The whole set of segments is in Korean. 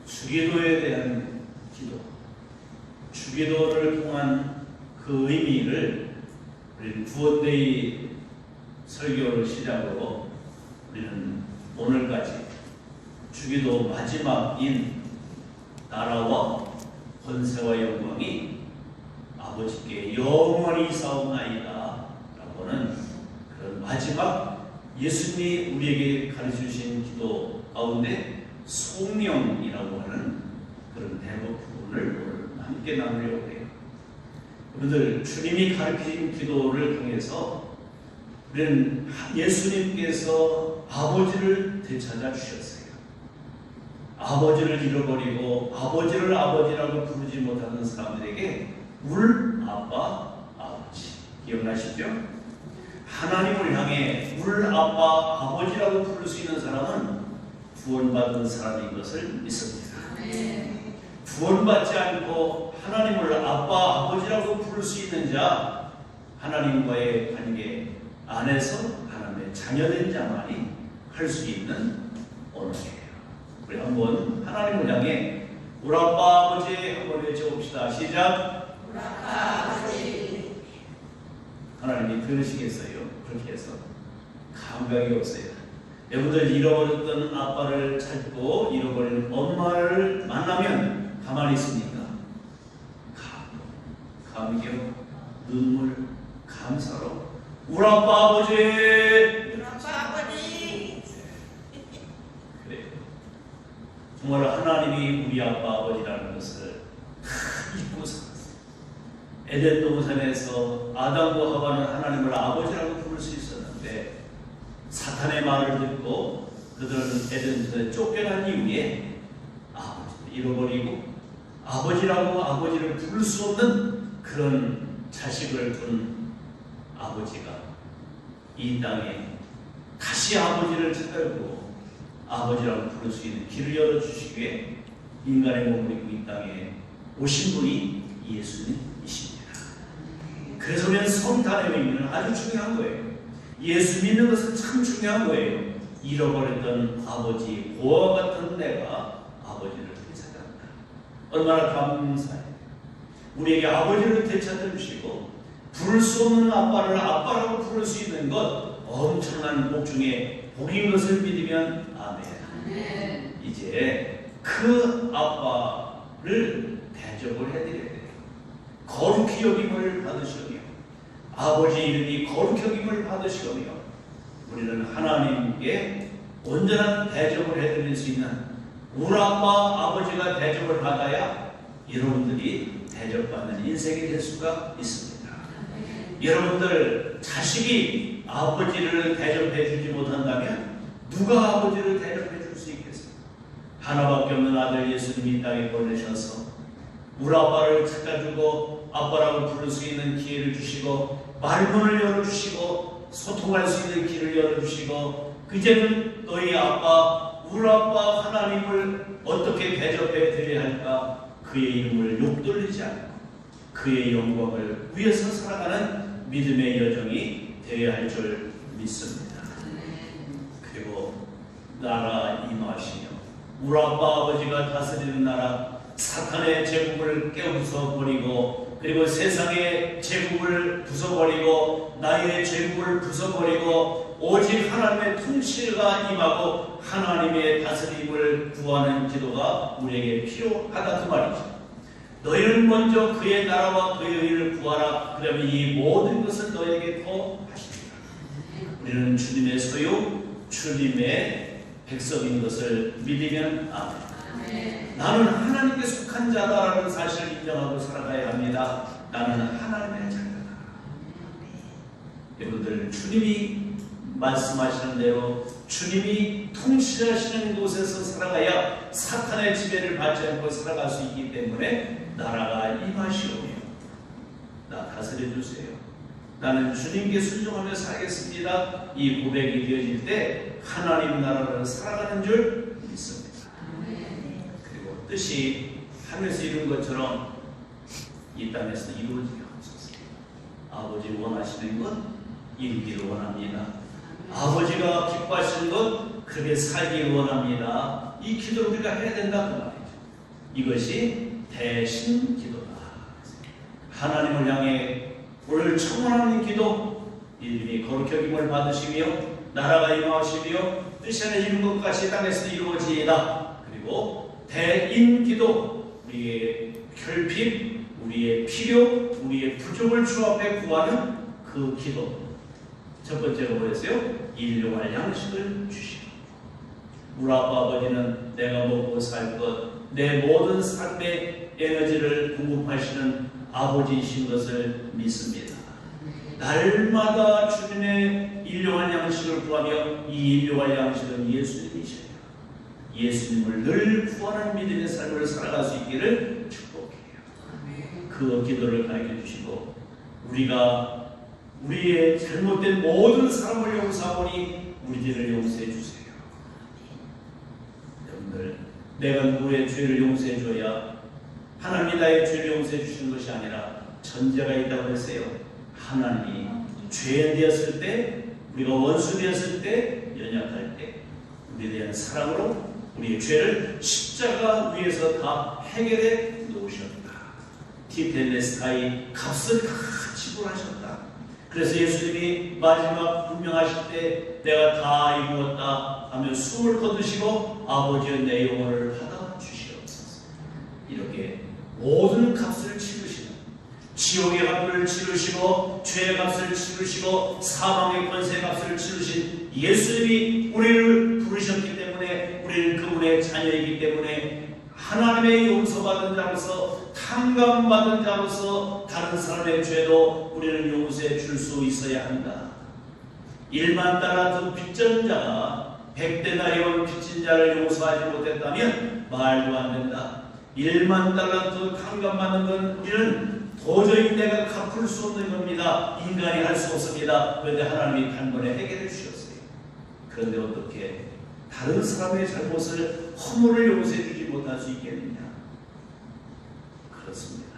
주기도에 대한 기도, 주기도를 통한 그 의미를 우리 구원데이 설교를 시작으로 우리는 오늘까지 주기도 마지막인 나라와 권세와 영광이 아버지께 영원히 싸움나이다 라고는 그런 마지막 예수님이 우리에게 가르쳐주신 기도 가운데 송명이라고 하는 그런 대부분을 오늘 함께 나누려고 해요. 여러분들, 주님이 가르치신 기도를 통해서 우리는 예수님께서 아버지를 되찾아 주셨어요. 아버지를 잃어버리고 아버지를 아버지라고 부르지 못하는 사람들에게 울 아빠 아버지, 기억나시죠? 하나님을 향해 울 아빠 아버지라고 부를 수 있는 사람은 구원받은 사람인 것을 믿습니다. 구원받지 않고 하나님을 아빠 아버지라고 부를 수 있는 자, 하나님과의 관계 안에서 하나님의 자녀된 자만이 할 수 있는 언어예요. 우리 한번 하나님을 향해 우리 아빠 아버지 한번 외쳐봅시다. 시작. 우리 아빠 아버지. 하나님이 들으시겠어요? 그렇게 해서 감각이 없어요. 여러분들, 잃어버렸던 아빠를 찾고 잃어버린 엄마를 만나면 가만히 있습니까? 감격, 눈물, 감사로 우리 아빠 아버지. 우리 아빠 아버지. 그래요. 정말 하나님이 우리 아빠 아버지라는 것을 다 잊고 살았어요. 에덴 동산에서 아담과 하와는 하나님을 아버지라고 부를 수 있었는데 사탄의 말을 듣고 그들은 에덴에서 쫓겨난 이후에 아버지를 잃어버리고 아버지라고 아버지를 부를 수 없는 그런 자식을 둔 아버지가 이 땅에 다시 아버지를 찾아오고 아버지라고 부를 수 있는 길을 열어주시기 위해 인간의 몸을 입고 이 땅에 오신 분이 예수님이십니다. 그래서 우리는 성탄의 의미는 아주 중요한 거예요. 예수 믿는 것은 참 중요한 거예요. 잃어버렸던 아버지, 고아 같은 내가 아버지를 되찾았다. 얼마나 감사해요. 우리에게 아버지를 되찾아 주시고 부를 수 없는 아빠를 아빠라고 부를 수 있는 것, 엄청난 복 중에 복인 것을 믿으면 아멘. 이제 그 아빠를 대접을 해드려야 돼요. 거룩히 여김을 받으시오며 아버지 이름이 거룩히 여김을 받으시오며 우리는 하나님께 온전한 대접을 해드릴 수 있는 우리 아빠 아버지가 대접을 받아야 여러분들이 대접받는 인생이 될 수가 있습니다. 여러분들 자식이 아버지를 대접해 주지 못한다면 누가 아버지를 대접해 줄 수 있겠습니까? 하나밖에 없는 아들 예수님이 이 땅에 보내셔서 우리 아빠를 찾아주고 아빠라고 부를 수 있는 기회를 주시고 말문을 열어주시고 소통할 수 있는 길을 열어주시고 이제는 너희 아빠 우리 아빠 하나님을 어떻게 대접해 드려야 할까? 그의 이름을 욕돌리지 않고 그의 영광을 위해서 살아가는 믿음의 여정이 되어야 할 줄 믿습니다. 그리고 나라 임하시며 우리 아빠 아버지가 다스리는 나라, 사탄의 제국을 깨부숴 버리고 그리고 세상의 제국을 부숴버리고 나의 제국을 부숴버리고 오직 하나님의 통치가 임하고 하나님의 다스림을 구하는 기도가 우리에게 필요하다 그 말이죠. 너희는 먼저 그의 나라와 그의 의를 구하라. 그러면 이 모든 것은 너에게 더하시리라. 우리는 주님의 소유, 주님의 백성인 것을 믿으면 아멘. 나는 하나님께 속한 자다라는 사실을 인정하고 살아가야 합니다. 나는 하나님의 자녀다. 여러분들, 주님이 말씀하시는 대로 주님이 통치하시는 곳에서 살아가야 사탄의 지배를 받지 않고 살아갈 수 있기 때문에 나라가 임하시오며 나 다스려 주세요. 나는 주님께 순종하며 살겠습니다. 이 고백이 되어질 때 하나님 나라를 살아가는 줄 믿습니다. 그리고 뜻이 하늘에서 이룬 것처럼 이 땅에서 이루어지게 하옵소서. 아버지 원하시는 것 이루기를 원합니다. 아버지가 기뻐하시는 것 그렇게 살기를 원합니다. 이 기도를 우리가 해야 된다 그 말이죠. 이것이 대신 기도다. 하나님을 향해 오늘 청원하는 기도, 이름이 거룩히 여김을 받으시며 나라가 임하시며 뜻이 안에 이룬 것 같이 땅에서 이루어지이다. 그리고 대인 기도, 우리의 결핍, 우리의 필요, 우리의 부족을 주 앞에 구하는 그 기도. 첫 번째로 뭐였어요? 일용할 양식을 주시고. 우리 아빠 아버지는 내가 먹고 살 것, 내 모든 삶의 에너지를 공급하시는 아버지이신 것을 믿습니다. 날마다 주님의 일용할 양식을 구하며 이 일용할 양식은 예수님이셔요. 예수님을 늘 구하는 믿음의 삶을 살아갈 수 있기를 축복해요. 그 기도를 가르쳐 주시고 우리가 우리의 잘못된 모든 사람을 용서하오니 우리들을 용서해 주세요. 여러분들, 내가 누구의 죄를 용서해 줘야 하나님이 나의 죄를 용서해 주시는 것이 아니라 전제가 있다고 했어요. 하나님이 죄 되었을 때, 우리가 원수 되었을 때, 연약할 때 우리에 대한 사랑으로 우리의 죄를 십자가 위에서 다 해결해 놓으셨다. 티텔레스타이 값을 다 지불하셨다. 그래서 예수님이 마지막 분명하실 때 내가 다 이루었다 하며 숨을 거두시고 아버지여 내 영혼을 받아 주시옵소서. 이렇게 모든 값을 치르시는, 지옥의 값을 치르시고 죄의 값을 치르시고 사망의 권세의 값을 치르신 예수님이 우리를 부르셨기 때문에, 우리는 그분의 자녀이기 때문에 하나님의 용서받은 자로서, 탕감받은 자로서 다른 사람의 죄도 우리는 용서해 줄 수 있어야 한다. 1만 달란트 빚진 자가 100데나리온 빚진 자를 용서하지 못했다면 말도 안 된다. 1만 달란트 탕감받는 건 우리는 도저히 내가 갚을 수 없는 겁니다. 인간이 할 수 없습니다. 그런데 하나님이 단번에 해결해 주셨어요. 그런데 어떻게 다른 사람의 잘못을, 허물을 용서해 주지 못할 수 있겠느냐? 그렇습니다.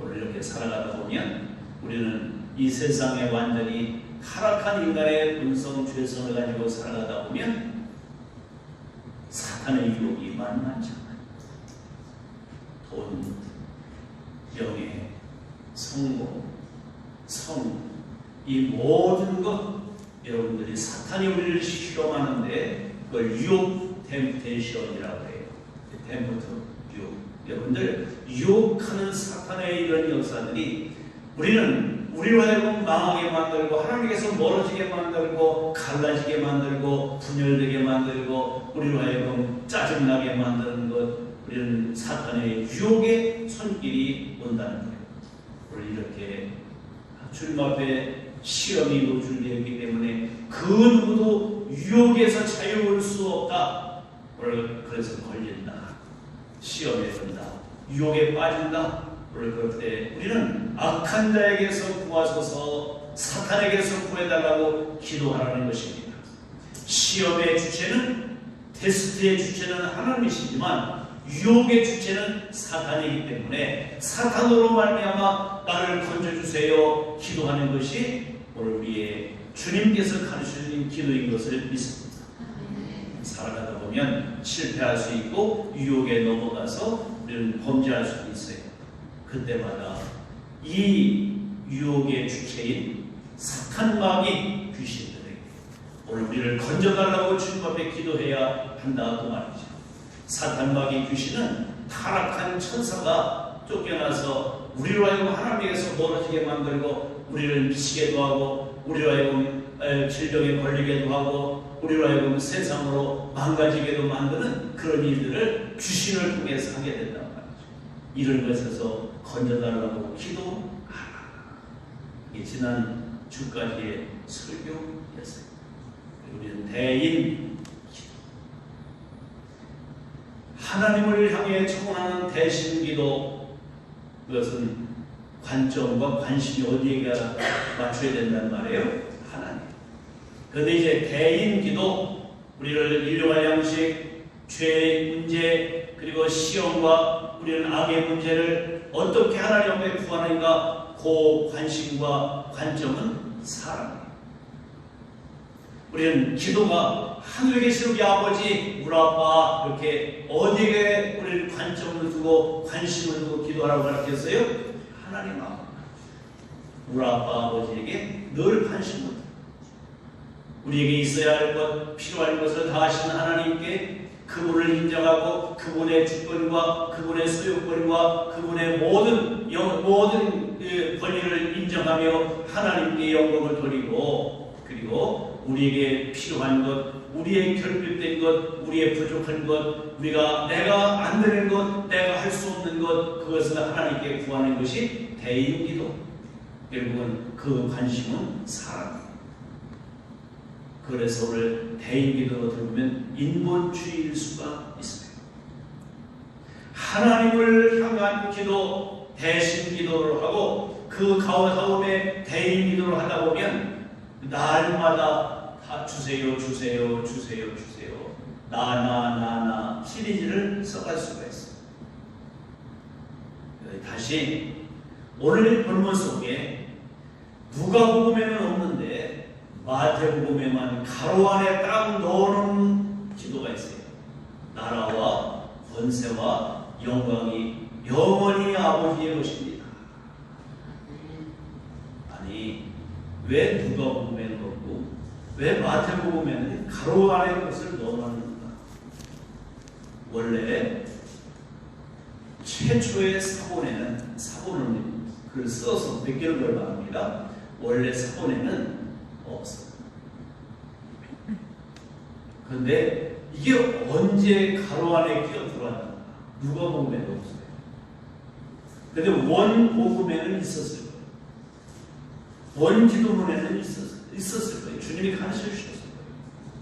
오늘 이렇게 살아가다 보면 우리는 이 세상에 완전히 타락한 인간의 본성, 죄성을 가지고 살아가다 보면 사탄의 유혹이 만만치 않아요. 돈, 명예, 성공, 성, 이 모든 것, 여러분들이 사탄이 우리를 실험하는데 그걸 유혹 템테이션이라고 해요. 템부터 유혹. 여러분들, 유혹하는 사탄의 이런 역사들이 우리로 하여금 망하게 만들고 하나님께서 멀어지게 만들고 갈라지게 만들고 분열되게 만들고 우리로 하여금 짜증나게 만드는 것, 우리는 사탄의 유혹의 손길이 온다는 거예요. 우리 이렇게 주님 앞에 시험이 노출되었기 때문에 그 누구도 유혹에서 자유로울 수 없다. 오늘 그래서 걸린다. 시험에 든다. 유혹에 빠진다. 오늘 그럴 때 우리는 악한 자에게서 구하소서, 사탄에게서 구해달라고 기도하라는 것입니다. 시험의 주체는, 테스트의 주체는 하나님이시지만 유혹의 주체는 사탄이기 때문에 사탄으로 말미암아 나를 건져주세요 기도하는 것이 오늘 우리의 주님께서 가르쳐주신 기도인 것을 믿습니다. 살아가다 보면 실패할 수 있고 유혹에 넘어가서 우리는 범죄할 수도 있어요. 그때마다 이 유혹의 주체인 사탄마귀 귀신들에게 오늘 우리를 건져달라고 주님 앞에 기도해야 한다 그 말이죠. 사탄마귀 귀신은 타락한 천사가 쫓겨나서 우리로 하여금 하나님에게서 멀어지게 만들고 우리를 미치게도 하고 우리로 하여금 질병에 걸리게도 하고 우리로 하여금 세상으로 망가지게도 만드는 그런 일들을 귀신을 통해서 하게 된단 말이죠. 이런 것에서 건져달라고 기도하라. 이게 지난 주까지의 설교였어요. 우리는 대인 기도, 하나님을 향해 청원하는 대신 기도, 그것은 관점과 관심이 어디에 맞춰야 된다는 말이에요. 하나님. 그런데 이제 대인 기도, 우리를 일용할 양식, 죄의 문제, 그리고 시험과 우리는 악의 문제를 어떻게 하나님 앞에 구하는가, 그 관심과 관점은 사랑이에요. 우리는 기도가 하늘에 계신 우리 아버지, 우리 아빠, 이렇게 어디에 우리를 관점을 두고 관심을 두고 기도하라고 가르쳤어요? 하나님 앞. 우리 아빠 아버지에게 늘 관심을 두고 우리에게 있어야 할 것, 필요할 것을 다 하시는 하나님께 그분을 인정하고 그분의 주권과 그분의 소유권과 그분의 모든 권위를 인정하며 하나님께 영광을 돌리고 그리고 우리에게 필요한 것, 우리의 결핍된 것, 우리의 부족한 것, 내가 안 되는 것, 내가 할 수 없는 것, 그것을 하나님께 구하는 것이 대인기도. 결국은 그 관심은 사랑입니다. 그래서 오늘 대인기도로 들으면 인본주의일 수가 있습니다. 하나님을 향한 기도, 대신 기도를 하고 그 가운데 대인기도를 하다 보면 날마다 다 주세요, 주세요, 주세요, 주세요. 나 시리즈를 써갈 수가 있어요. 다시 오늘 본문 속에 누가복음에는 없는데 마태복음에만 가로 안에 딱 넣어놓은 기도가 있어요. 나라와 권세와 영광이 영원히 아버지의 것입니다. 아니 왜 누가복음에는 없고 왜 마태복음에는 가로 안에 것을 넣어놨는가? 원래 최초의 사본을 글 써서 몇 개를 걸만합니다. 원래 사본에는 없어요. 그런데 이게 언제 가로 안에 끼어 들어왔는가? 누가복음에도 없어요. 그런데 원복음에는 있었을 거예요. 원기도문에는 있었을 거예요. 주님이 가르쳐 주셨을 거예요.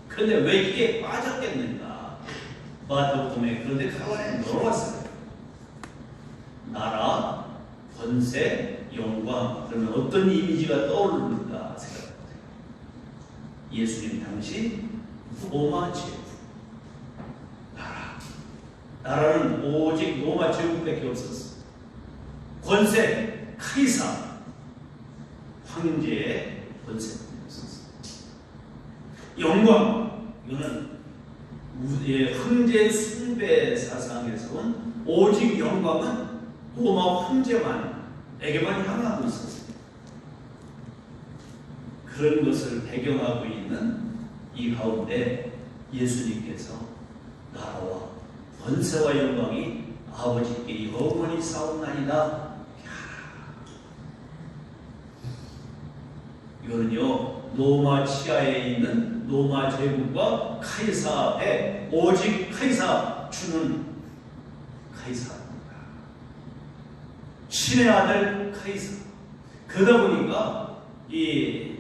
그런데 왜 이게 빠졌겠는가? 마태복음에 그런데 가로 안에 넣어왔어요. 나라, 권세, 영광. 그러면 어떤 이미지가 떠오르는가 생각해보세요. 예수님 당시 로마 제국. 나라는 오직 로마 제국밖에 없었어. 권세, 카이사, 황제의 권세뿐이 없었어. 영광, 이거는 황제 숭배 사상에서는 오직 영광은 로마 황제만에게만 향하고 있었어요. 그런 것을 배경하고 있는 이 가운데 예수님께서 나라와 권세와 영광이 아버지께 영원히 싸움나이다. 이거는요 로마 치하에 있는 로마 제국과 카이사 앞에 오직 카이사 주는 카이사입니다. 신의 아들 카이사. 그러다 보니까 이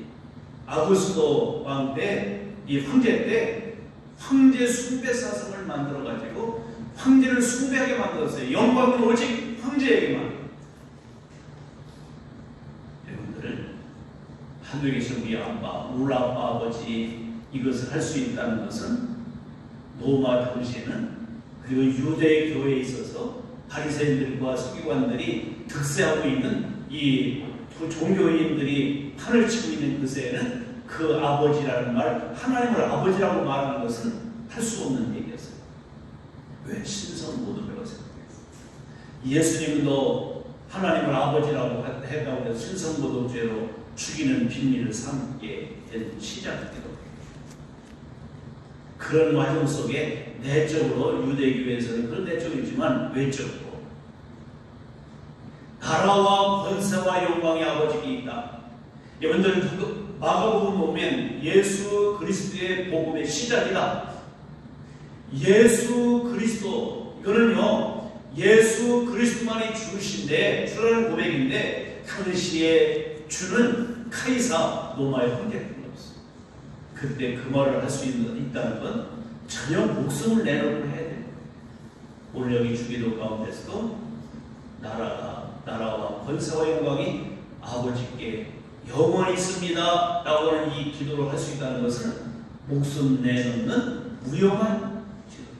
아구스도 왕 때 이 황제 때 황제 숭배 사상을 만들어 가지고 황제를 숭배하게 만들었어요. 영광은 오직 황제에게만. 여러분들 하늘에 계신 우리 아빠, 아버지 이것을 할 수 있다는 것은 로마 당시에는 그리고 유대 교회에 있어서 바리새인들과 서기관들이 득세하고 있는 이 종교인들이 판을 치고 있는 그새에는 그 아버지라는 말, 하나님을 아버지라고 말하는 것은 할 수 없는 얘기였어요. 왜? 신성 모독이라고 생각했어요. 예수님도 하나님을 아버지라고 했다고 해서 신성 모독죄로 죽이는 빈리를 삼게 된 시작이기도 해요. 그런 과정 속에 내적으로 유대교회에서는 그런 내적이지만 외적으로 나라와 권세와 영광의 아버지께 있다. 여러분들 마가복음 보면 예수 그리스도의 복음의 시작이다. 예수 그리스도 이거는요 예수 그리스도만이 주신데 주라는 고백인데 당시에 주는 카이사 로마의 황제뿐이었어. 그때 그 말을 할 수 있다는 건 전혀 목숨을 내놓고 해야 돼요. 오늘 여기 주기도 가운데서도 나라와 권세와 영광이 아버지께 영원히 있습니다 라고 하는 이 기도를 할 수 있다는 것은 목숨 내놓는 무용한 기도예요.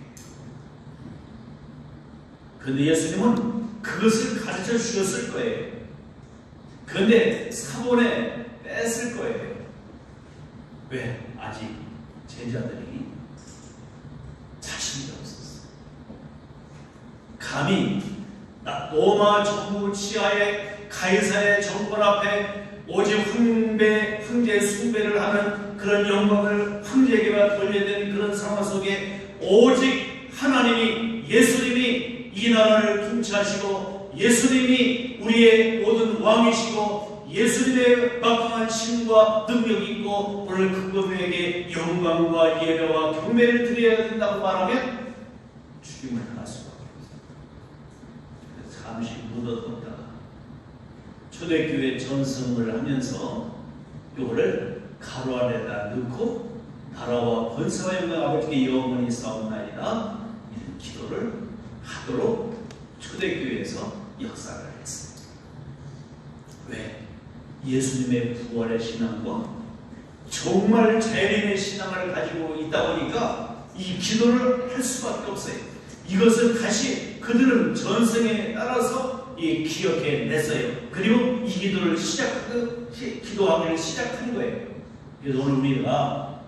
그런데 예수님은 그것을 가르쳐 주셨을 거예요. 그런데 사본에 뺐을 거예요. 왜? 아직 제자들이 자신이 없었어요. 감히 로마 정부 치하의 가이사의 정권 앞에 오직 황제 숭배를 하는 그런 영광을 황제에게만 돌려야 되는 그런 상황 속에 오직 하나님이, 예수님이 이 나라를 통치하시고 예수님이 우리의 모든 왕이시고 예수님의 막강한 힘과 능력이 있고 오늘 그분에게 영광과 예배와 경배를 드려야 된다고 말하면 죽임을 당할 수밖에 없어요. 잠시 묻어뒀다가 초대교회 전승을 하면서 요거를 가로 안에다 넣고 나라와 권세와 영광 아버지께 영원히 싸움나이다 이런 기도를 하도록 초대교회에서 역사를 했어요. 왜? 예수님의 부활의 신앙과 정말 재림의 신앙을 가지고 있다 보니까 이 기도를 할 수밖에 없어요. 이것을 다시 그들은 전승에 따라서 기억해냈어요. 그리고 이 기도를 기도하기를 시작한 거예요. 그래서 오늘 우리가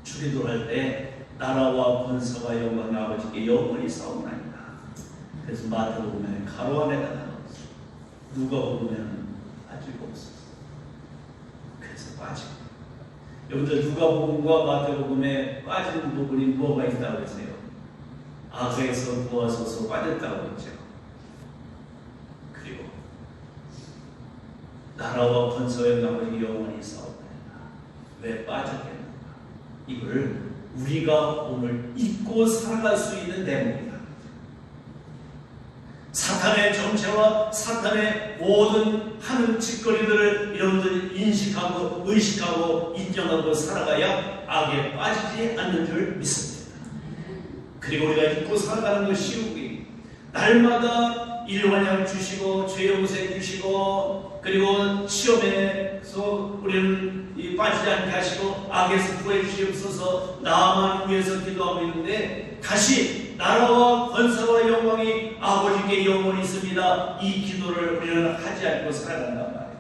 주기도를 할 때 나라와 권세와 영광의 아버지께 영원히 싸움나이다. 그래서 마태복음에 가로 안에다 넣었어요. 누가복음에는 아직 없었어요. 그래서 빠지고 여러분들 누가복음과 마태복음에 빠진 부분이 뭐가 있다고 했어요? 악에서 구하소서 빠졌다고 했죠. 그리고 나라와 권세와 영광이 영원히 싸움나이다. 왜 빠졌겠는가? 이걸 우리가 오늘 잊고 살아갈 수 있는 내용입니다. 사탄의 정체와 사탄의 모든 하는 짓거리들을 여러분들이 인식하고 의식하고 인정하고 살아가야 악에 빠지지 않는 줄 믿습니다. 그리고 우리가 잊고 살아가는 것이 날마다 일환양 주시고 죄 용서해 주시고 그리고 시험에서 우리는 빠지지 않게 하시고 악에서 구해 주시옵소서 나만 위해서 기도하고 있는데 다시 나라와 권세와 영광이 아버지께 영원히 있습니다. 이 기도를 우리는 하지 않고 살아간단 말이에요.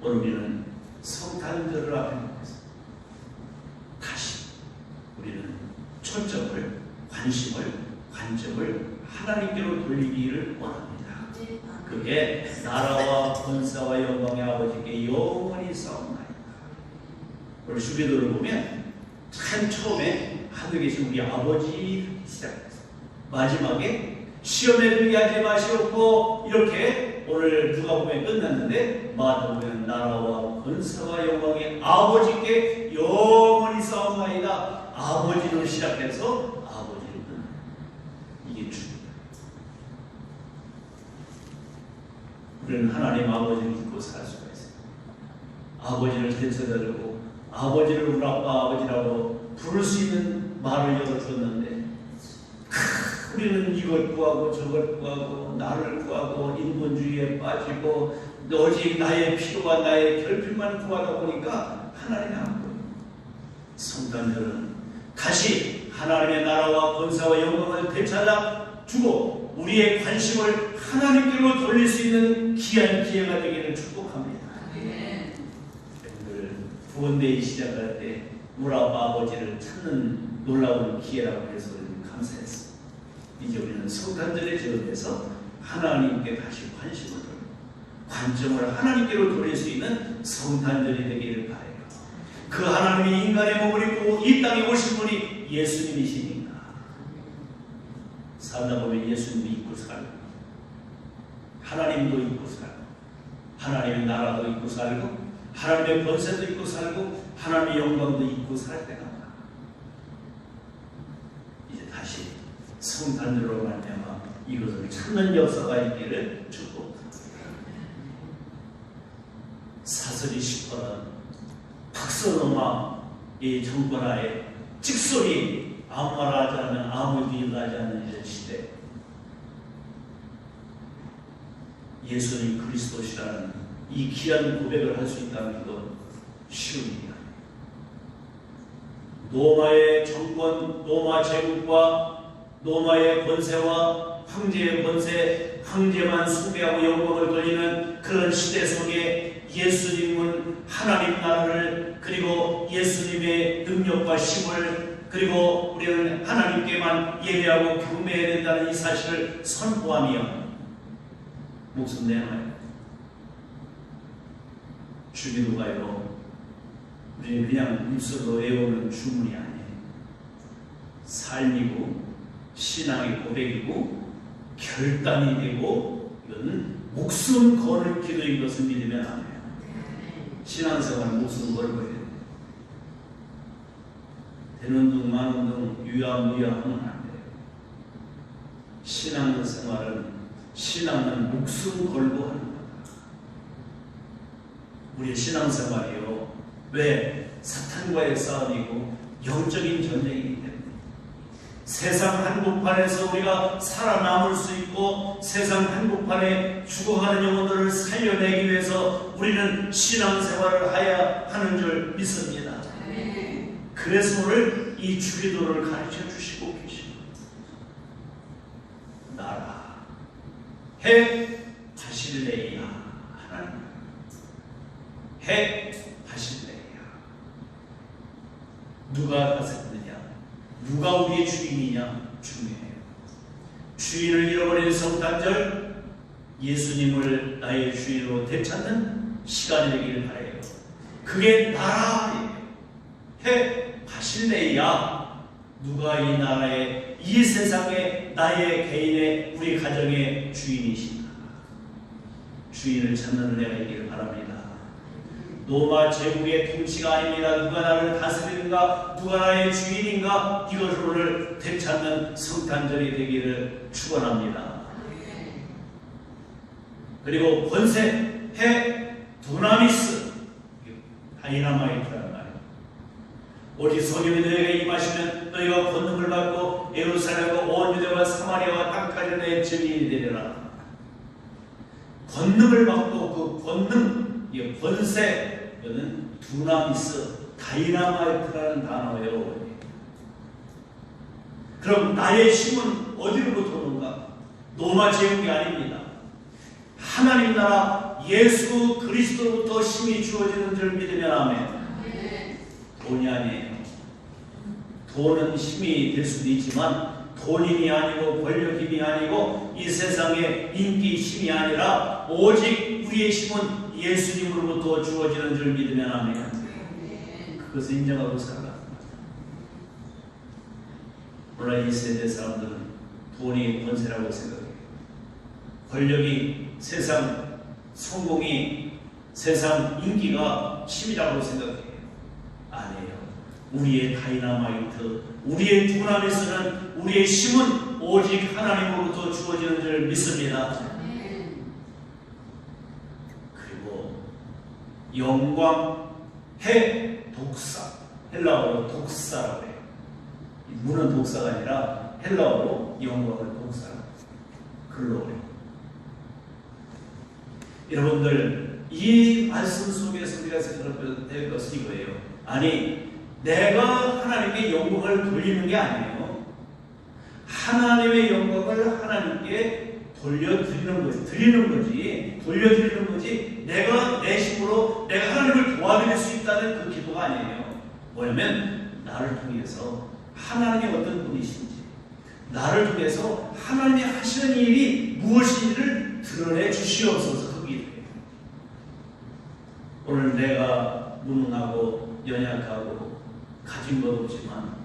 오늘 우리는 성탄절을 앞에 놓고 다시 우리는 초점을 관점을 하나님께로 돌리기를 원합니다. 그게 나라와 권세와 영광의 아버지께 영원히 싸움나이다. 오늘 주기도를 보면 참 처음에 하늘에 계신 우리 아버지 시작했어요. 마지막에 시험에 들게 하지 마시옵고 이렇게 오늘 누가복음에 끝났는데 마태복음에는 나라와 권세와 영광의 아버지께 영원히 싸움나이다. 아버지로 시작해서 아버지로 끝나. 이게 주기도. 우리는 하나님 아버지를 믿고 살 수가 있어요. 아버지를 대처하려고 아버지를 우리 아빠 아버지라고 부를 수 있는 말을 열어줬는데 우리는 이걸 구하고 저걸 구하고 나를 구하고 인본주의에 빠지고 오직 나의 필요와 나의 결핍만 구하다 보니까 하나님이 안 보여요. 성탄절은 다시 하나님의 나라와 권세와 영광을 되찾아 주고 우리의 관심을 하나님께로 돌릴 수 있는 귀한 기회가 되기를 축복합니다. 여러분들 구원데이 시작할 때 우리 아버지를 찾는 놀라운 기회라고 해서 감사했어요. 이제 우리는 성탄절에 지원해서 하나님께 다시 관심을 돌리고 관점을 하나님께로 돌릴 수 있는 성탄절이 되기를 바라요. 그 하나님이 인간의 몸을 입고 이 땅에 오신 분이 예수님이시니까 살다 보면 예수님도 있고 살고 하나님도 있고 살고 하나님의 나라도 있고 살고 하나님의 권세도 있고 살고 하나님의 영광도 있고 살 때가 많아. 이제 다시 성탄절로 말미암아 이것을 찾는 역사가 있기를 축복합니다. 사설이 싶어는 박서노마 이 정권하에 찍소리 아무 말 하지 않는 아무 일도 하지 않는 이런 시대 예수님 그리스도시라는 이 귀한 고백을 할 수 있다는 건 쉬운 일이 아니에요. 로마의 정권, 로마 제국과 로마의 권세와 황제의 권세, 황제만 숭배하고 영광을 돌리는 그런 시대 속에 예수님은 하나님 나라를 그리고 예수님의 능력과 힘을 그리고 우리는 하나님께만 예배하고 경배해야 된다는 이 사실을 선포하며 목숨 내놔요. 주기도가요, 우리는 그냥 입술로 외우는 주문이 아니에요. 삶이고 신앙의 고백이고 결단이 되고 이건 목숨 거는 기도인 것을 믿으면 안 돼요. 신앙생활은 목숨 걸고 해야 돼요. 되는 둥 마는 둥 유야무야하면 안 돼요. 신앙은 목숨 걸고 하는 거다. 우리의 신앙생활이요, 왜? 사탄과의 싸움이고 영적인 전쟁이기 때문에 세상 한복판에서 우리가 살아남을 수 있고 세상 한복판에 죽어가는 영혼들을 살려내기 위해서 우리는 신앙생활을 해야 하는 줄 믿습니다. 그래서 오늘 이 주기도를 가르쳐 주시고 계십니다. 나라 해 바실레이야, 하나님 해 바실레이야. 누가 다스리느냐, 누가 우리의 주인이냐 중요해요. 주인을 잃어버린 성탄절, 예수님을 나의 주인으로 되찾는 시간이 되기를 바라요. 그게 나라예요. 해 바실레이야. 누가 이 나라의, 이 세상의, 나의 개인의, 우리 가정의 주인이신가? 주인을 찾는 은혜가 있기를 바랍니다. 로마 제국의 통치가 아닙니다. 누가 나를 다스리는가, 누가 나의 주인인가, 이것을 오늘 되찾는 성탄절이 되기를 축원합니다. 그리고 권세, 해 두나미스, 다이나마이트라는 말이에요. 오직 성령이 너희에게 임하시면 너희가 권능을 받고 예루살렘과 온 유대와 사마리아와 땅까지 너의 증인이 되리라. 권능을 받고 그 권능, 권세, 이거는 두나미스, 다이나마이트라는 단어예요. 그럼 나의 힘은 어디로부터 오는가? 로마 제국이 아닙니다. 하나님 나라 예수 그리스도로부터 힘이 주어지는 줄 믿으면 아멘. 돈이 아니에요. 돈은 힘이 될 수도 있지만 돈이 아니고 권력 힘이 아니고 이 세상의 인기 힘이 아니라 오직 우리의 힘은 예수님으로부터 주어지는 줄 믿으면 아멘. 그것을 인정하고 살아갑니다. 오늘 이 세대 사람들은 돈이 권세라고 생각해요. 권력이, 세상 성공이, 세상 인기가 힘이라고 생각해요. 아니에요. 우리의 다이나마이트, 우리의 두나미스는, 우리의 힘은 오직 하나님으로부터 주어지는 줄 믿습니다. 그리고 영광, 해, 독사, 헬라어로 독사라고 해요. 문은 독사가 아니라 헬라어로 영광을 독사라고 해요. 글로리. 여러분들, 이 말씀 속에서 우리가 생각해야 될 것은 이거예요. 아니, 내가 하나님께 영광을 돌리는 게 아니에요. 하나님의 영광을 하나님께 돌려드리는 거지. 돌려드리는 거지. 내가 내 힘으로 내가 하나님을 도와드릴 수 있다는 그 기도가 아니에요. 뭐냐면 나를 통해서 하나님이 어떤 분이신지, 나를 통해서 하나님이 하시는 일이 무엇인지를 드러내 주시옵소서. 그 기도예요. 오늘 내가 무능하고 연약하고 가진 것 없지만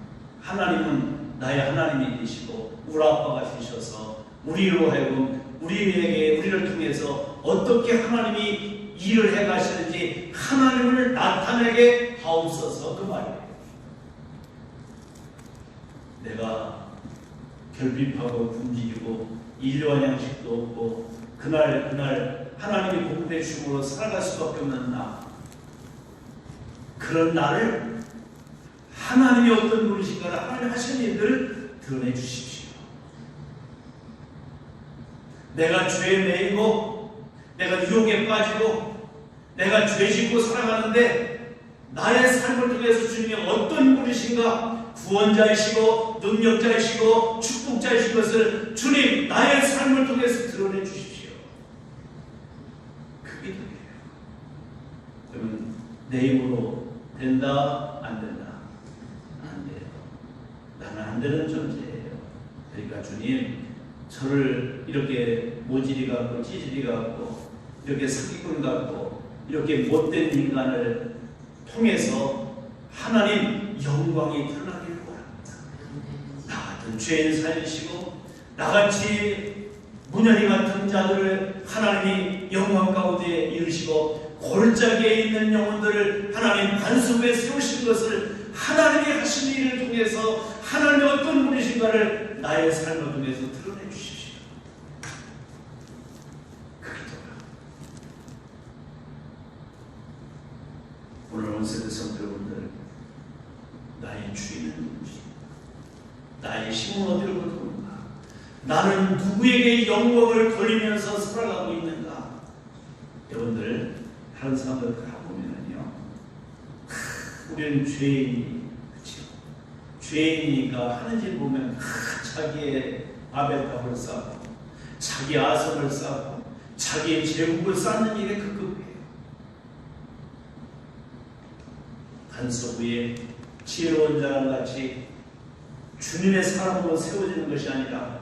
하나님은 나의 하나님이 되시고 우리 아빠가 되셔서 우리로 하여금 우리를 통해서 어떻게 하나님이 일을 해가시는지 하나님을 나타내게 하옵소서. 그 말이에요. 내가 결핍하고 굶주리고 일용할 양식도 없고 그날 하나님이 공급해 주심으로 살아갈 수밖에 없는 나, 그런 나를 하나님이 어떤 분이신가를 하나님 하시는 일들을 드러내 주십시오. 내가 죄에 매이고 내가 유혹에 빠지고 내가 죄 짓고 살아가는데 나의 삶을 통해서 주님이 어떤 분이신가, 구원자이시고 능력자이시고 축복자이신 것을 주님 나의 삶을 통해서 드러내 주십시오. 그게 되게요. 그러면 내 힘으로 된다? 안 된다? 안 돼요. 안 되는 존재예요. 그러니까 주님, 저를 이렇게 모질이 같고 찌질이 같고 이렇게 사기꾼 같고 이렇게 못된 인간을 통해서 하나님 영광이 드러나길 원합니다. 나 같은 죄인 살리시고 나같이 문열이 같은 자들을 하나님이 영광 가운데 이루시고 골짜기에 있는 영혼들을 하나님 반석에 세우신 것을 하나님이 하신 일을 통해서 하나님의 어떤 분이신가를 나의 삶을 통해서 드러내 주십시오. 오늘 온세대 성도 여러분들, 나의 주인은 누구지? 나의 힘은 어디로 거두는가? 나는 누구에게 영광을 돌리면서 살아가고 있는가? 여러분들, 다른 사람들 가보면요, 우리는 죄인이, 그렇죠? 죄인이니까 하는 일 보면 자기의 아벨탑을 쌓고 자기 아성을 쌓고 자기의 제국을 쌓는 일에 급급해요. 반석 위에 지혜로운 자랑 같이 주님의 사람으로 세워지는 것이 아니라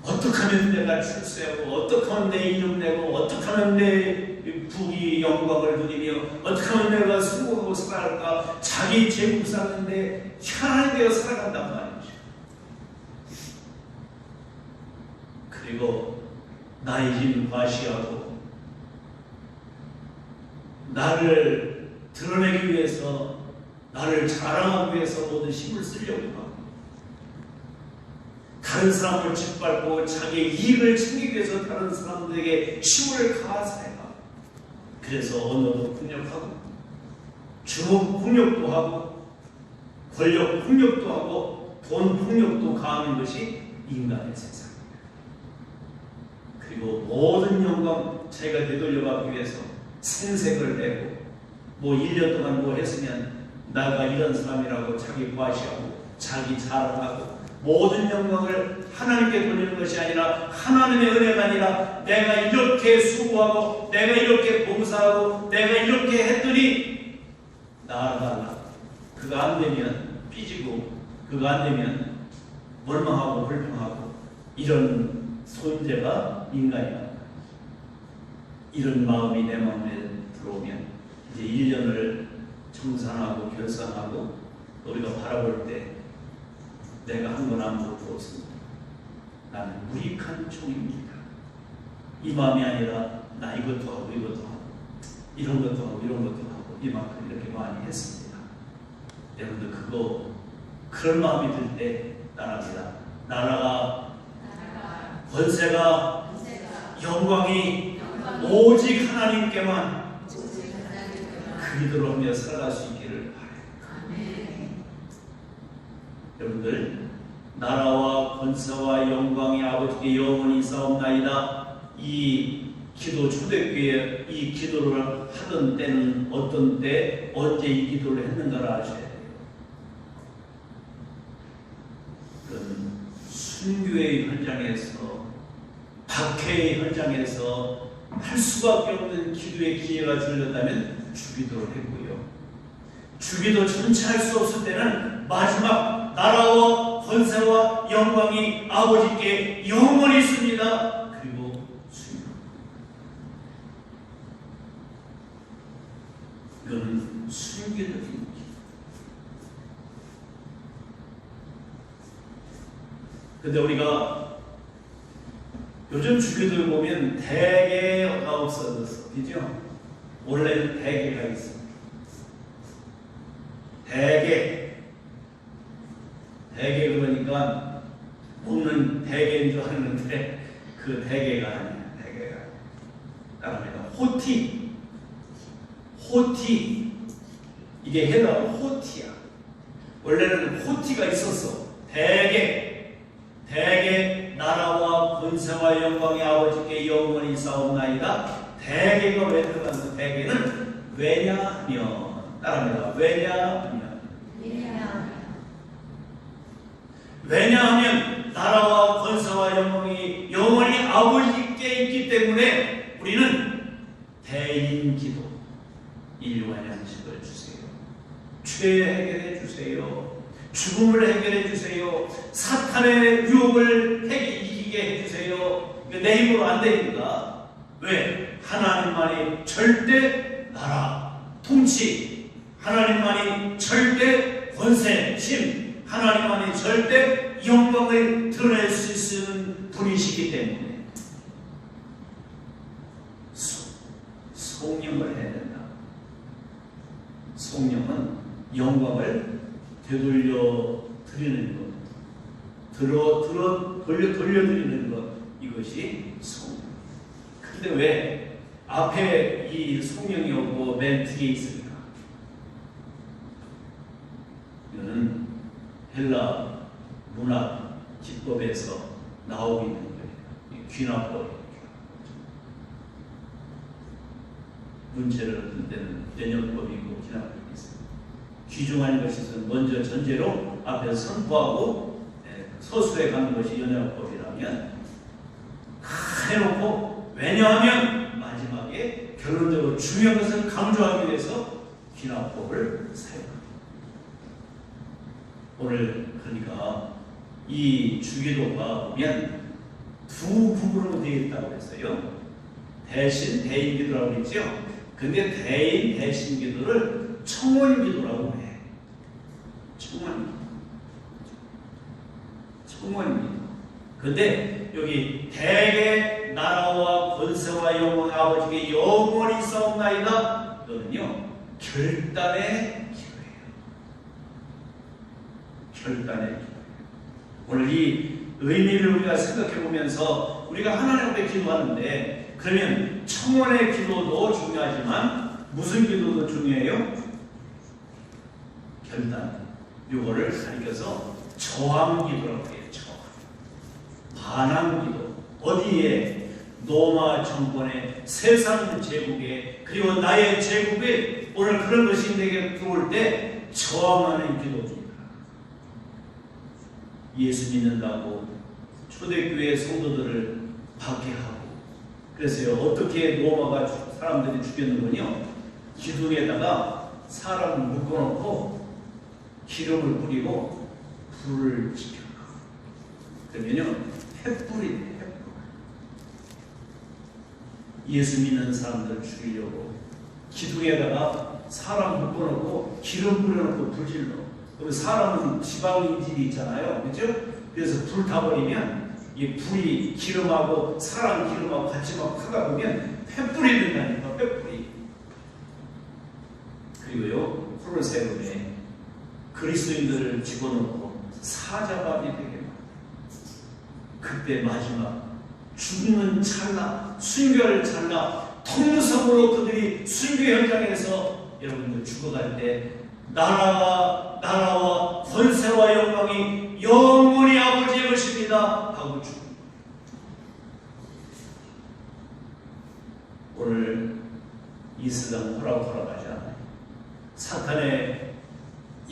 어떻게 하면 내가 출세하고 어떻게 하면 내 이름 내고 어떻게 하면 내 부귀 영광을 누리며 어떻게 하면 내가 성공하고 살아갈까 자기 제국 쌓는데 향하게 되어 살아간단 말이죠. 그리고 나의 힘 과시하고 나를 드러내기 위해서 나를 자랑하기 위해서 모든 힘을 쓰려고 하고 다른 사람을 짓밟고 자기의 이익을 챙기기 위해서 다른 사람들에게 힘을 가하사해가 그래서 언어도 폭력하고 주먹 폭력도 하고 권력 폭력도 하고 돈 폭력도 가하는 것이 인간의 세상입니다. 그리고 모든 영광 자기가 되돌려받기 위해서 생색을 내고 뭐 1년 동안 뭐 했으면 나가 이런 사람이라고 자기 과시하고 자기 자랑하고 모든 영광을 하나님께 돌리는 것이 아니라 하나님의 은혜가 아니라 내가 이렇게 수고하고 내가 이렇게 봉사하고 내가 이렇게 했더니 나아달라. 그거 안 되면 삐지고 그거 안 되면 멀망하고 불평하고 이런 존재가 인간이다. 이런 마음이 내 마음에 들어오면 이제 1년을 청산하고 결산하고 우리가 바라볼 때 내가 한 건 아무것도 없습니다. 나는 무익한 종입니다. 이 마음이 아니라 나 이것도 하고 이것도 하고 이런 것도 하고 이런 것도 하고 이만큼 이렇게 많이 했습니다. 여러분들 그런 마음이 들 때 나랍니다. 나라가 권세가 영광이 오직 하나님께만 그리도록 하며 살아갈 수 있기를 바랍니다. 여러분들 나라와 권세와 영광이 아버지께 영원히 싸움나이다. 이 기도 초대교회 이 기도를 하던 때는 어떤 때 언제 이 기도를 했는가를 아셔야 돼요. 그건 순교의 현장에서 박해의 현장에서 할 수밖에 없는 기도의 기회가 주어졌다면 주기도를 했고요. 주기도 전체 할 수 없을 때는 마지막 나라와 권세와 영광이 아버지께 영원히 있습니다. 그리고 순교. 이건 순교적인 길. 근데 우리가 요즘 주교들 보면 대개가 없어졌어. 그죠? 원래는 대개가 있습니다. 대개 그러니까 먹는 대개인 줄 알았는데 그 대개가 아니야. 대개가 따라합니다. 호티 이게 해당 호티야. 원래는 호티가 있었어. 대개 나라와 권세와 영광의 아버지께 영원히 싸움나이다. 대개가 왜 들어갔어? 대개는 왜냐하면 따라합니다. 왜냐하면 나라와 권세와 영광이 영원히 아버지께 있기 때문에 우리는 대인 기도 일용할 양식을 주세요. 죄 해결해 주세요. 죽음을 해결해 주세요. 사탄의 유혹을 이기게 해 주세요. 내 힘으로 안 됩니다. 왜? 하나님만이 절대 나라, 통치, 하나님만이 절대 권세, 힘, 하나님만이 절대 영광을 드러낼 수 있는 분이시기 때문에 성령을 해야 된다. 성령은 영광을 되돌려 드리는 것, 돌려드리는 것, 이것이 성령. 근데 왜 앞에 이 성령이 오고 맨 뒤에 있을까? 이거는 헬라 문학 기법에서 나오고 있는 거예요. 귀납법. 문체를 얻을 때는 연역법이고 귀납법이 있어요. 귀중한 것은 먼저 전제로 앞에서 선포하고 서술해 가는 것이 연역법이라면 다 해놓고, 왜냐하면 마지막에 결론적으로 중요한 것을 강조하기 위해서 귀납법을 사용합니다. 오늘 그러니까 이 주기도가 보면 두 부분으로 되어 있다고 했어요. 대신, 대인 기도라고 했죠. 근데 대인, 대신 기도를 청원 기도라고 해. 청원 기도. 청원 기도. 근데 여기 대개 나라와 권세와 영광의 아버지께 영원히 싸움나이다. 이거는요, 결단의 기도예요. 결단의 기도. 오늘 이 의미를 우리가 생각해 보면서 우리가 하나님 앞에 기도하는데, 그러면 청원의 기도도 중요하지만 무슨 기도도 중요해요? 결단. 이거를 가리켜서 저항 기도라고 해요. 저항. 반항 기도. 어디에? 로마 정권의 세상 제국에, 그리고 나의 제국에 오늘 그런 것이 내게 들어올 때 저항하는 기도입니다. 예수 믿는다고 초대교회 성도들을 박해하고, 그래서요, 어떻게 로마가 사람들이 죽였는군요. 기둥에다가 사람을 묶어놓고 기름을 뿌리고 불을 지펴. 그러면요, 횃불이 돼. 예수 믿는 사람들을 죽이려고 기둥에다가 사람 묶어놓고 기름 뿌려놓고 불질러. 그럼 사람은 지방인질이 있잖아요, 그렇죠? 그래서 불 타버리면 이 불이 기름하고 사람 기름하고 같이 막 하다 보면 횃불이 된다니까, 횃불이. 그리고요, 콜로세움에 그리스도인들을 집어넣고 사자밥이 되게 막. 그때 마지막 죽는 찰나, 순교할 찰나, 통성으로 그들이 순교 현장에서 여러분들 죽어갈 때 나라와 권세와 영광이 영원히 아버지의 것입니다 하고 죽는 거예요. 오늘 이 세상 호락호락하지 않아요. 사탄의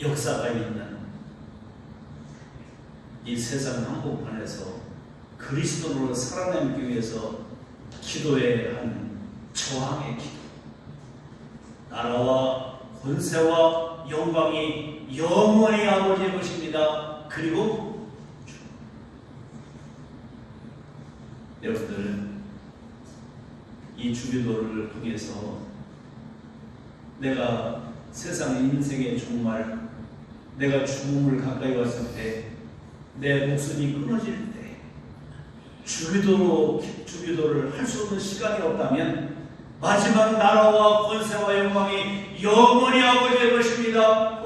역사가 있는 이 세상 한복판에서 그리스도로 살아남기 위해서 기도해야 하는 저항의 기도. 나라와 권세와 영광이 영원히 아버지의 것입니다. 그리고 여러분들, 이 주기도를 통해서 내가 세상 인생의 종말, 내가 죽음을 가까이 왔을 때, 내 목숨이 끊어질 때, 주기도를 할 수 없는 시간이 없다면 마지막 나라와 권세와 영광이 영원히 아버지의 것입니다.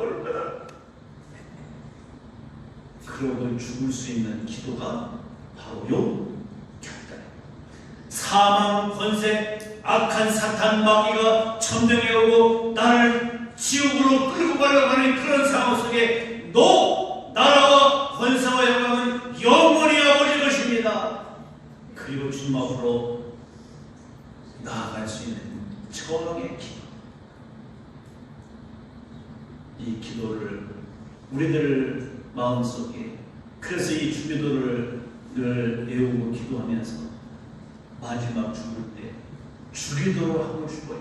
그러고 죽을 수 있는 기도가 바로 요 결단입니다. 사망, 권세, 악한 사탄 마귀가 천정해 오고 나를 지옥으로 끌고 가려고 하는 그런 상황 속에 나라와 권세와 영광은 영원히 아버지의 것입니다. 그리고 주님 앞으로 나아갈 수 있는 저항의 기도. 이 기도를 우리들 마음속에, 그래서 이 주기도를 늘 외우고 기도하면서 마지막 죽을 때 주기도를 하고 죽어야.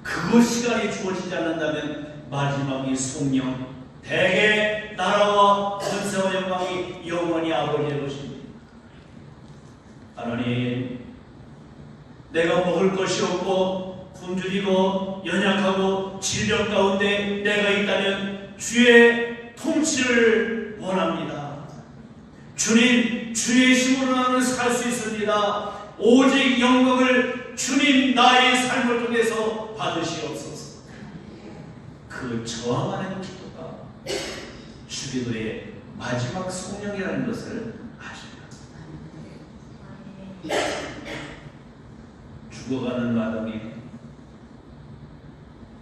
그거 시간이 주어지지 않는다면 마지막 이 성령, 대개 나라와 권세와 영광이 영원히 아버지의 것입니다. 하나님, 내가 먹을 것이 없고 굶주리고 연약하고 질병 가운데 내가 있다면 주의 통치를 원합니다. 주님, 주의 힘으로는 살 수 있습니다. 오직 영광을 주님 나의 삶을 통해서 받으시옵소서. 그 저항하는 기도가 주기도의 마지막 성령이라는 것을 아십니다. 죽어가는 마당에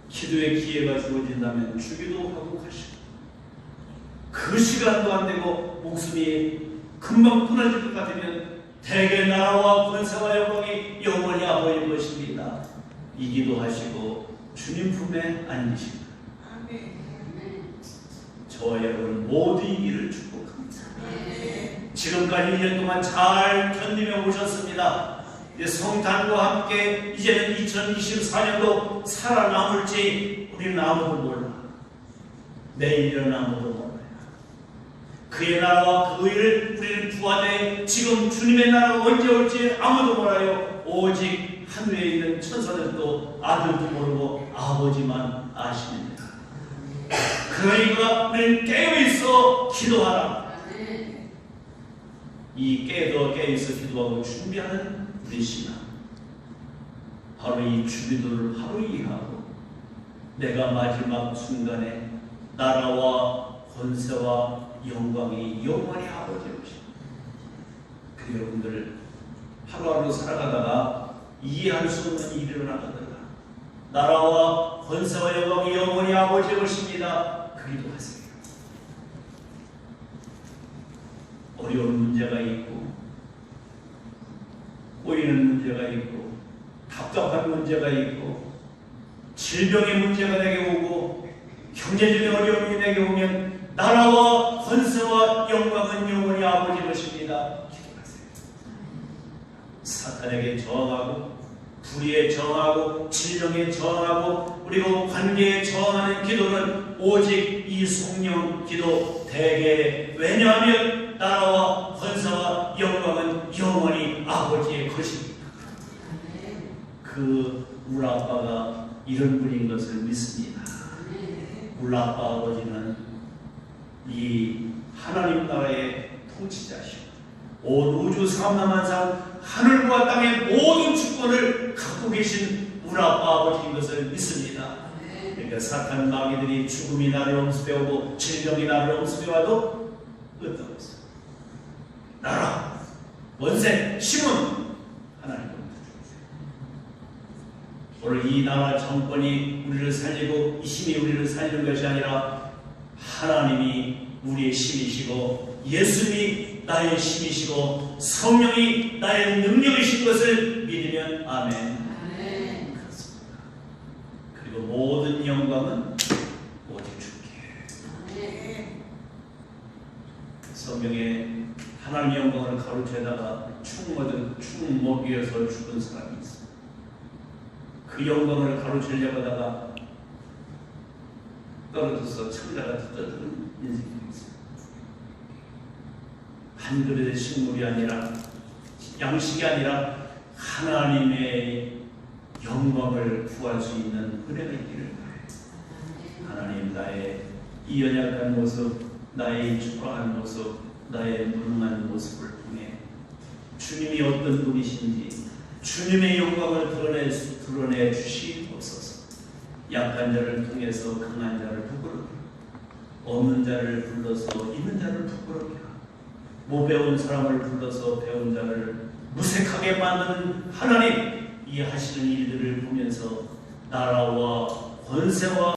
기도의 기회가 주어진다면 주기도하고 가시고, 그 시간도 안 되고 목숨이 금방 끊어질 것 같으면 대개 나라와 권세와 영광이 영원히 아버지의 것입니다. 이 기도하시고 주님 품에 안기십니다. 저와 여러분 모두 이 길을 축복합니다. 지금까지 1년 동안 잘 견디며 오셨습니다. 성탄과 함께 이제는 2024년도 살아남을지 우리는 아무도 몰라. 내일 일어나 아무도 몰라요. 그의 나라와 그 의를 우리는 구하되 지금 주님의 나라가 언제 올지 아무도 몰라요. 오직 하늘에 있는 천사들도 아들도 모르고 아버지만 아십니다. 그러니까 우리는 깨어있어 기도하라. 이 깨어있어 기도하고 준비하는 우리 신앙, 바로 이 주기도를 하루 이하고 내가 마지막 순간에 나라와 권세와 영광이 영원히 아버지의 것입니다. 그 여러분들 하루하루 살아가다가 이해할 수 없는 일이 일어나거든요. 나라와 권세와 영광이 영원히 아버지의 것입니다. 그 기도하세요. 어려운 문제가 있고 꼬이는 문제가 있고 답답한 문제가 있고 질병의 문제가 내게 오고 경제적인 어려움이 내게 오면 나라와 권세와 영광은 영원히 아버지의 것입니다. 기도하세요. 사탄에게 저항하고 불의에 저항하고 질병에 저항하고 그리고 관계에 저항하는 기도는 오직 이 성령 기도 대개. 왜냐하면 나라와 권세와 영광은 영원히 아버지의 것입니다. 그 우리 아빠가 이런 분인 것을 믿습니다. 우리 아빠 아버지는 이 하나님 나라의 통치자시고 온 우주 삼라만상 하늘과 땅의 모든 주권을 갖고 계신 우리 아빠 아버지인 것을 믿습니다. 그러니까 사탄 마귀들이 죽음이 나를 엄습해오고 질병이 나를 엄습해와도 어떠겠어요? 나라, 원세, 힘은 하나님 겁니다. 오늘 이 나라 정권이 우리를 살리고 이 힘이 우리를 살리는 것이 아니라 하나님이 우리의 힘이시고 예수님이 나의 힘이시고 성령이 나의 능력이신 것을 믿으면 아멘. 그렇습니다. 그리고 모든 영광은 오직 주께. 성경에 하나님의 영광을 가로채다가 축 먹여서 죽은 사람이 있습니다. 그 영광을 가로채려고 하다가 떨어져서 천자가 뜯어주는 인생이 있습니다. 한 그릇의 식물이 아니라 양식이 아니라 하나님의 영광을 구할 수 있는 은혜가 있기를 바라요. 하나님, 나의 이 연약한 모습, 나의 초라한 모습, 나의 무능한 모습을 통해 주님이 어떤 분이신지 주님의 영광을 드러내 주시옵소서. 약한 자를 통해서 강한 자를 부끄럽게 하고, 없는 자를 불러서 있는 자를 부끄럽게 하고, 못 배운 사람을 불러서 배운 자를 무색하게 만드는 하나님, 이 하시는 일들을 보면서 나라와 권세와